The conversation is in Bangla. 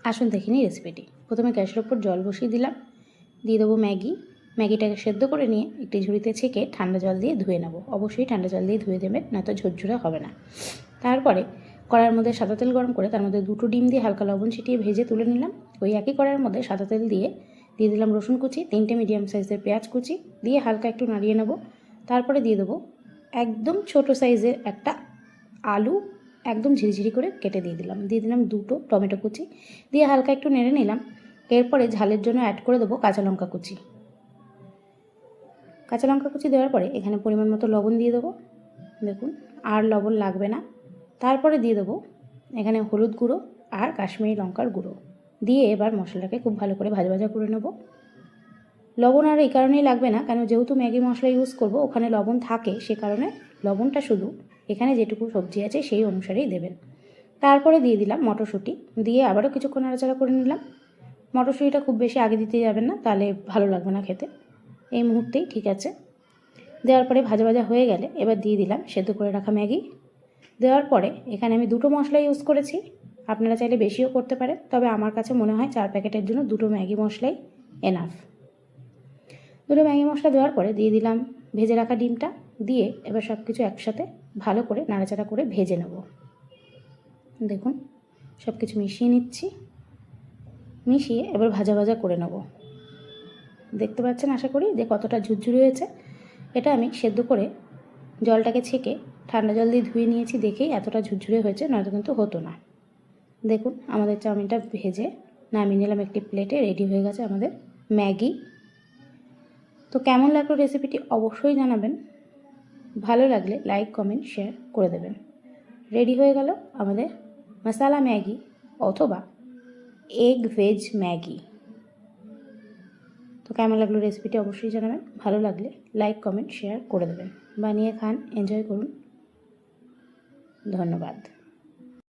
আসুন দেখে নিই রেসিপিটি। প্রথমে গ্যাসের ওপর জল বসিয়ে দিলাম, দিয়ে দেবো ম্যাগিটাকে সেদ্ধ করে নিয়ে একটি ঝুড়িতে ছেঁকে ঠান্ডা জল দিয়ে ধুয়ে নেব। অবশ্যই ঠান্ডা জল দিয়ে ধুয়ে দেবেন, নয়তো ঝরঝরে হবে না। তারপরে কড়াইয়ের মধ্যে সাদা তেল গরম করে তার মধ্যে 2টো ডিম দিয়ে হালকা লবণ ছিটিয়ে ভেজে তুলে নিলাম। ওই একই কড়াইয়ের মধ্যে সাদা তেল দিয়ে দিলাম রসুন কুচি, 3টে মিডিয়াম সাইজের পেঁয়াজ কুচি দিয়ে হালকা একটু নাড়িয়ে নেব। তারপরে দিয়ে দেবো একদম ছোট সাইজের একটা আলু একদম ঝিরিঝিরি করে কেটে দিয়ে দিলাম 2টো টমেটো কুচি দিয়ে হালকা একটু নেড়ে নিলাম। এরপরে ঝালের জন্য অ্যাড করে দেবো কাঁচা লঙ্কা কুচি দেওয়ার পরে এখানে পরিমাণ মতো লবণ দিয়ে দেবো। দেখুন, আর লবণ লাগবে না। তারপরে দিয়ে দেবো এখানে হলুদ গুঁড়ো আর কাশ্মীরি লঙ্কার গুঁড়ো দিয়ে এবার মশলাটাকে খুব ভালো করে ভাজা করে নেব। লবণ আর এই কারণেই লাগবে না, কারণ যেহেতু ম্যাগি মশলা ইউজ করব ওখানে লবণ থাকে, সে কারণে লবণটা শুধু এখানে যেটুকু সবজি আছে সেই অনুসারেই দেবেন। তারপরে দিয়ে দিলাম মটরশুঁটি, দিয়ে আবারও কিছুক্ষণ নাড়াচাড়া করে নিলাম। মটরশুঁটিটা খুব বেশি আগে দিতে যাবেন না, তাহলে ভালো লাগবে না খেতে। এই মুহূর্তেই ঠিক আছে। দেওয়ার পরে ভাজা হয়ে গেলে এবার দিয়ে দিলাম সেদ্ধ করে রাখা ম্যাগি। দেওয়ার পরে এখানে আমি 2টো মশলা ইউজ করেছি, আপনারা চাইলে বেশিও করতে পারেন, তবে আমার কাছে মনে হয় 4 প্যাকেটের জন্য 2টো ম্যাগি মশলাই এনাফ। 2টো ম্যাগি মশলা দেওয়ার পরে দিয়ে দিলাম ভেজে রাখা ডিমটা, দিয়ে এবার সব কিছু একসাথে ভালো করে নাড়াচাড়া করে ভেজে নেব। দেখুন, সব কিছু মিশিয়ে নিচ্ছি, মিশিয়ে এবার ভাজা করে নেব। দেখতে পাচ্ছেন আশা করি যে কতটা ঝুরঝুরে হয়েছে। এটা আমি সেদ্ধ করে জলটাকে ছেঁকে ঠান্ডা জল দিয়ে ধুয়ে নিয়েছি, দেখেই এতটা ঝুরঝুরে হয়েছে, নয়তো কিন্তু হতো না। দেখুন, আমাদের চাউমিনটা ভেজে নামিয়ে নিলাম একটি প্লেটে। রেডি হয়ে গেছে আমাদের ম্যাগি। তো কেমন লাগলো রেসিপিটি অবশ্যই জানাবেন। ভালো লাগলে লাইক কমেন্ট শেয়ার করে দেবেন। রেডি হয়ে গেল আমাদের মশালা ম্যাগি অথবা এগ ভেজ ম্যাগি। তো কেমন লাগলো রেসিপিটি অবশ্যই জানাবেন। ভালো লাগলে লাইক কমেন্ট শেয়ার করে দেবেন। বানিয়ে খান, এনজয় করুন। ধন্যবাদ।